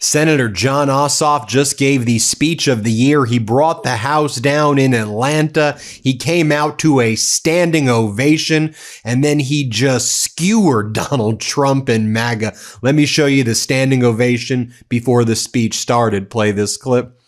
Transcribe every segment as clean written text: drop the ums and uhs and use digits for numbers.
Senator John Ossoff just gave the speech of the year. He brought the House down in Atlanta. He came out to a standing ovation, and then he just skewered Donald Trump and MAGA. Let me show you the standing ovation before the speech started. Play this clip.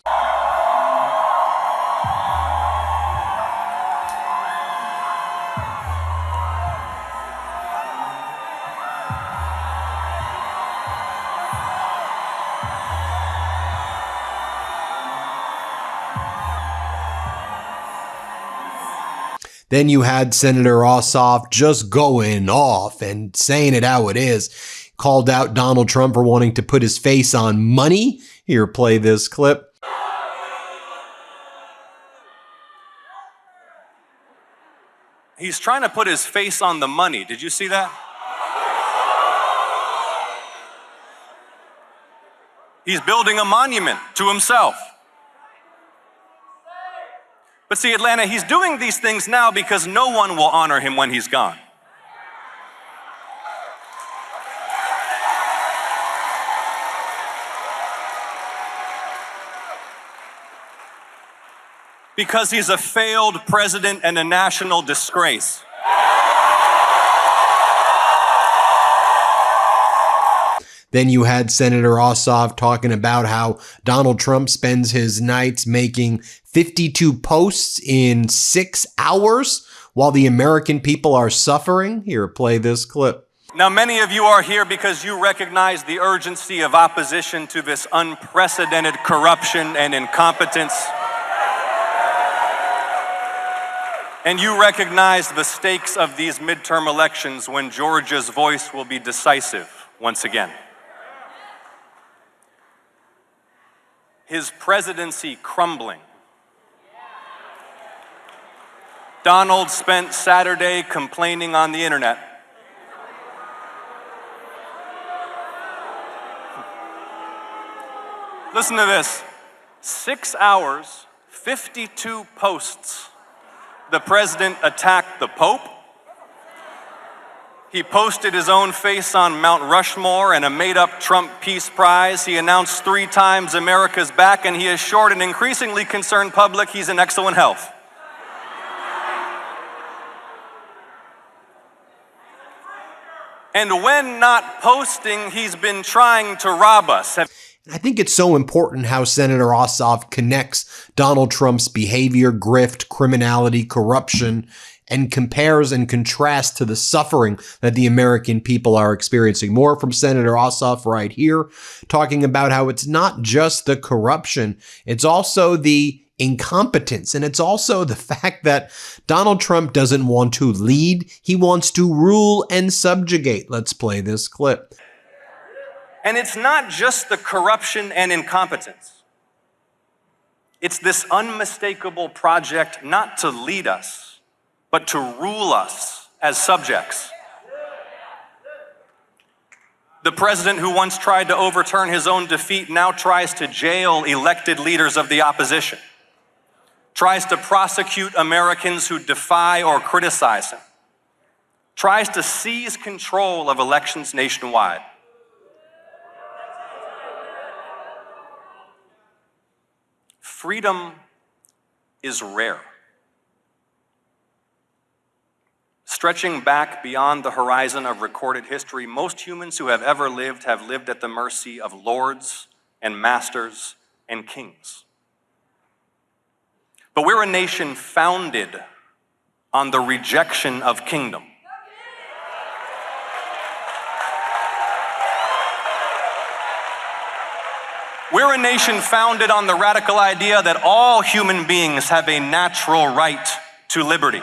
Then you had Senator Ossoff just going off and saying it how it is. Called out Donald Trump for wanting to put his face on money. Here, play this clip. He's trying to put his face on the money. Did you see that? He's building a monument to himself. But see, Atlanta, he's doing these things now because no one will honor him when he's gone. Because he's a failed president and a national disgrace. Then you had Senator Ossoff talking about how Donald Trump spends his nights making 52 posts in 6 hours while the American people are suffering. Here, play this clip. Now, many of you are here because you recognize the urgency of opposition to this unprecedented corruption and incompetence. And you recognize the stakes of these midterm elections when Georgia's voice will be decisive once again. His presidency crumbling. Donald spent Saturday complaining on the internet. Listen to this. 6 hours, 52 posts. The president attacked the Pope. He posted his own face on Mount Rushmore and a made-up Trump Peace Prize. He announced 3 times America's back, and he assured an increasingly concerned public he's in excellent health. And when not posting, he's been trying to rob us. I think it's so important how Senator Ossoff connects Donald Trump's behavior, grift, criminality, corruption, and compares and contrasts to the suffering that the American people are experiencing. More from Senator Ossoff right here, talking about how it's not just the corruption, it's also the incompetence, and it's also the fact that Donald Trump doesn't want to lead, he wants to rule and subjugate. Let's play this clip. And it's not just the corruption and incompetence. It's this unmistakable project not to lead us, but to rule us as subjects. The president who once tried to overturn his own defeat now tries to jail elected leaders of the opposition, tries to prosecute Americans who defy or criticize him, tries to seize control of elections nationwide. Freedom is rare. Stretching back beyond the horizon of recorded history, most humans who have ever lived have lived at the mercy of lords and masters and kings. But we're a nation founded on the rejection of kingdom. We're a nation founded on the radical idea that all human beings have a natural right to liberty.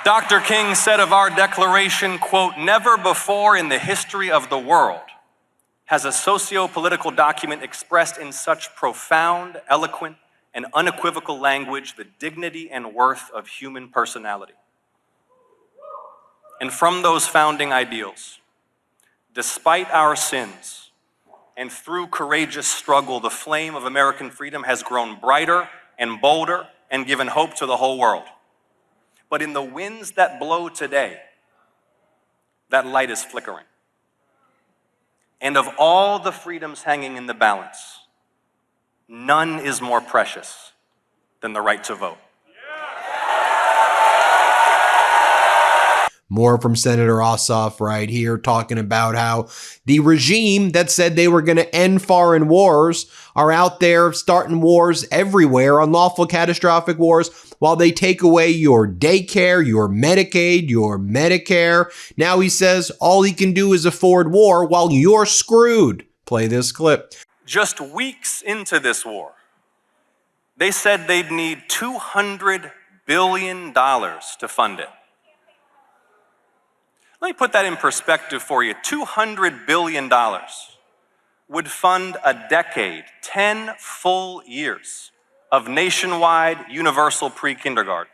Dr. King said of our declaration, quote, "Never before in the history of the world has a socio-political document expressed in such profound, eloquent, and unequivocal language the dignity and worth of human personality." And from those founding ideals, despite our sins and through courageous struggle, the flame of American freedom has grown brighter and bolder and given hope to the whole world. But in the winds that blow today, that light is flickering. And of all the freedoms hanging in the balance, none is more precious than the right to vote. More from Senator Ossoff right here, talking about how the regime that said they were going to end foreign wars are out there starting wars everywhere, unlawful catastrophic wars, while they take away your daycare, your Medicaid, your Medicare. Now he says all he can do is afford war while you're screwed. Play this clip. Just weeks into this war, they said they'd need $200 billion to fund it. Let me put that in perspective for you. $200 billion would fund a decade, 10 full years of nationwide universal pre-kindergarten.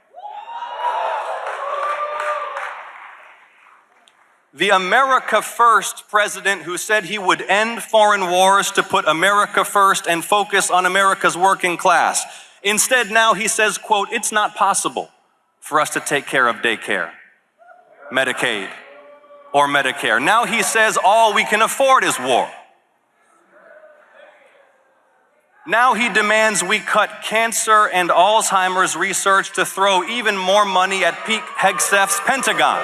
The America First president who said he would end foreign wars to put America first and focus on America's working class. Instead, now he says, quote, "It's not possible for us to take care of daycare, Medicaid, or Medicare." Now he says all we can afford is war. Now he demands we cut cancer and Alzheimer's research to throw even more money at Pete Hegseth's Pentagon.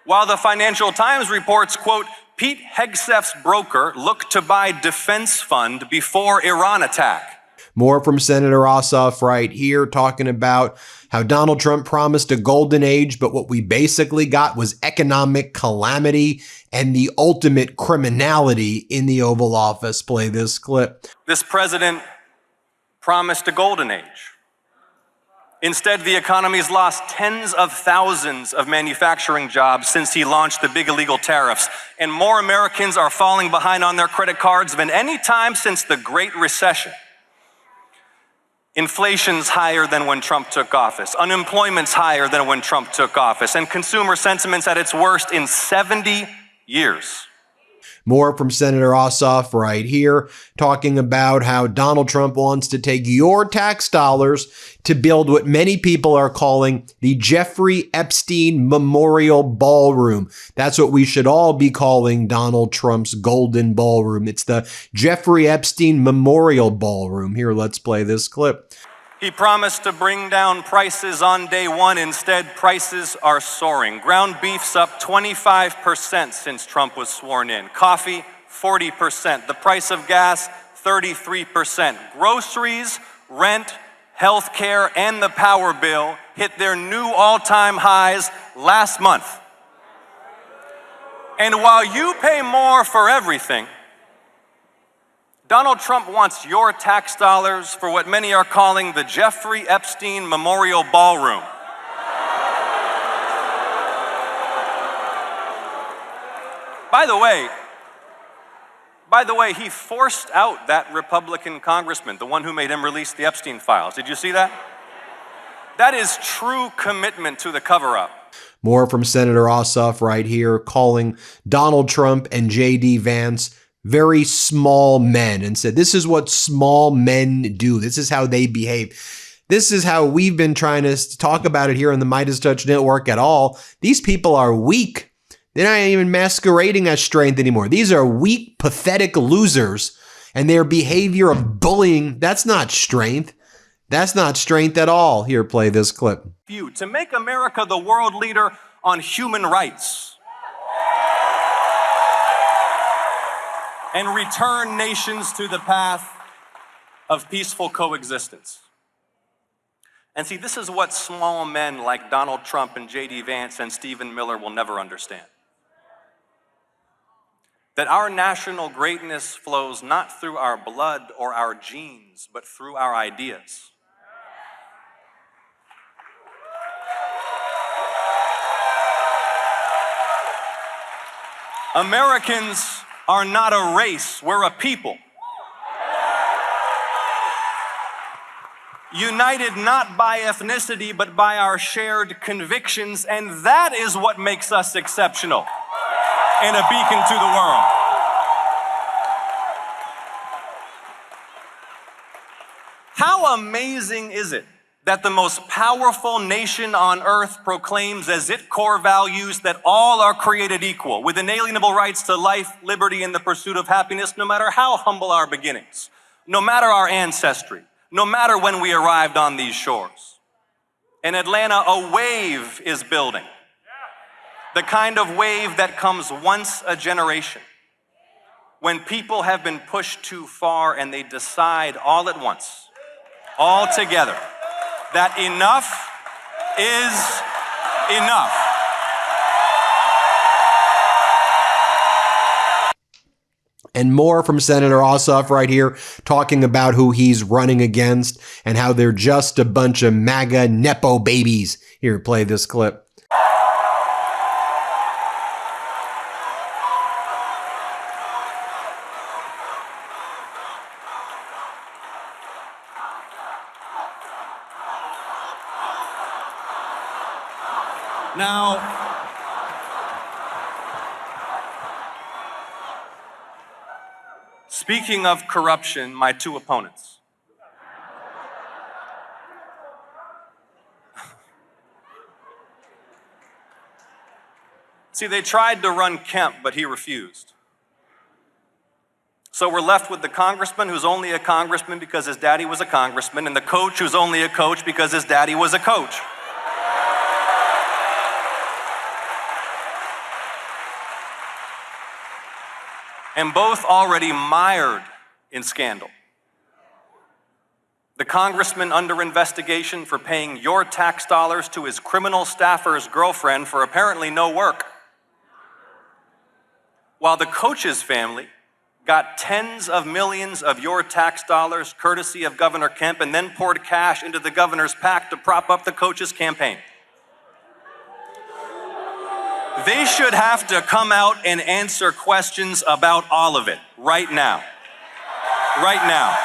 While the Financial Times reports, quote, "Pete Hegseth's broker looked to buy defense fund before Iran attack." More from Senator Ossoff right here, talking about how Donald Trump promised a golden age, but what we basically got was economic calamity and the ultimate criminality in the Oval Office. Play this clip. This president promised a golden age. Instead, the economy's lost tens of thousands of manufacturing jobs since he launched the big illegal tariffs, and more Americans are falling behind on their credit cards than any time since the Great Recession. Inflation's higher than when Trump took office. Unemployment's higher than when Trump took office. And consumer sentiment's at its worst in 70 years. More from Senator Ossoff right here, talking about how Donald Trump wants to take your tax dollars to build what many people are calling the Jeffrey Epstein Memorial Ballroom. That's what we should all be calling Donald Trump's Golden Ballroom. It's the Jeffrey Epstein Memorial Ballroom. Here, let's play this clip. He promised to bring down prices on day one. Instead, prices are soaring. Ground beef's up 25% since Trump was sworn in. Coffee, 40%. The price of gas, 33%. Groceries, rent, health care, and the power bill hit their new all-time highs last month. And while you pay more for everything, Donald Trump wants your tax dollars for what many are calling the Jeffrey Epstein Memorial Ballroom. By the way, he forced out that Republican congressman, the one who made him release the Epstein files. Did you see that? That is true commitment to the cover-up. More from Senator Ossoff right here, calling Donald Trump and J.D. Vance very small men, and said, this is what small men do. This is how they behave. This is how we've been trying to talk about it here on the MeidasTouch Network at all. These people are weak. They're not even masquerading as strength anymore. These are weak, pathetic losers, and their behavior of bullying, that's not strength. That's not strength at all. Here, play this clip. To make America the world leader on human rights and return nations to the path of peaceful coexistence. And see, this is what small men like Donald Trump and J.D. Vance and Stephen Miller will never understand. That our national greatness flows not through our blood or our genes, but through our ideas. Americans are not a race, we're a people. United not by ethnicity, but by our shared convictions, and that is what makes us exceptional and a beacon to the world. How amazing is it that the most powerful nation on earth proclaims as its core values that all are created equal, with inalienable rights to life, liberty, and the pursuit of happiness, no matter how humble our beginnings, no matter our ancestry, no matter when we arrived on these shores. In Atlanta, a wave is building. The kind of wave that comes once a generation, when people have been pushed too far and they decide all at once, all together, that enough is enough. And more from Senator Ossoff right here, talking about who he's running against and how they're just a bunch of MAGA Nepo babies. Here, play this clip. Now, speaking of corruption, my two opponents. See, they tried to run Kemp, but he refused. So we're left with the congressman who's only a congressman because his daddy was a congressman, and the coach who's only a coach because his daddy was a coach. And both already mired in scandal. The congressman under investigation for paying your tax dollars to his criminal staffer's girlfriend for apparently no work. While the coach's family got tens of millions of your tax dollars courtesy of Governor Kemp and then poured cash into the governor's PAC to prop up the coach's campaign. They should have to come out and answer questions about all of it right now. Right now.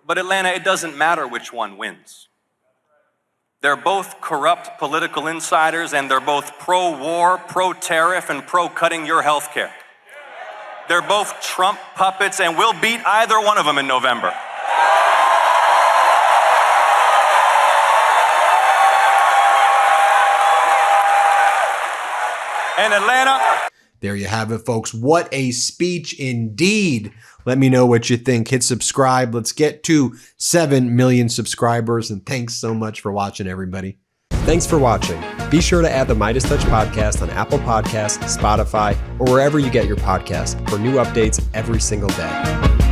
But Atlanta, it doesn't matter which one wins. They're both corrupt political insiders, and they're both pro-war, pro-tariff, and pro-cutting your health care. They're both Trump puppets, and we'll beat either one of them in November. And Atlanta. There you have it, folks. What a speech indeed. Let me know what you think. Hit subscribe. Let's get to 7 million subscribers. And thanks so much for watching, everybody. Thanks for watching. Be sure to add the MeidasTouch podcast on Apple Podcasts, Spotify, or wherever you get your podcasts for new updates every single day.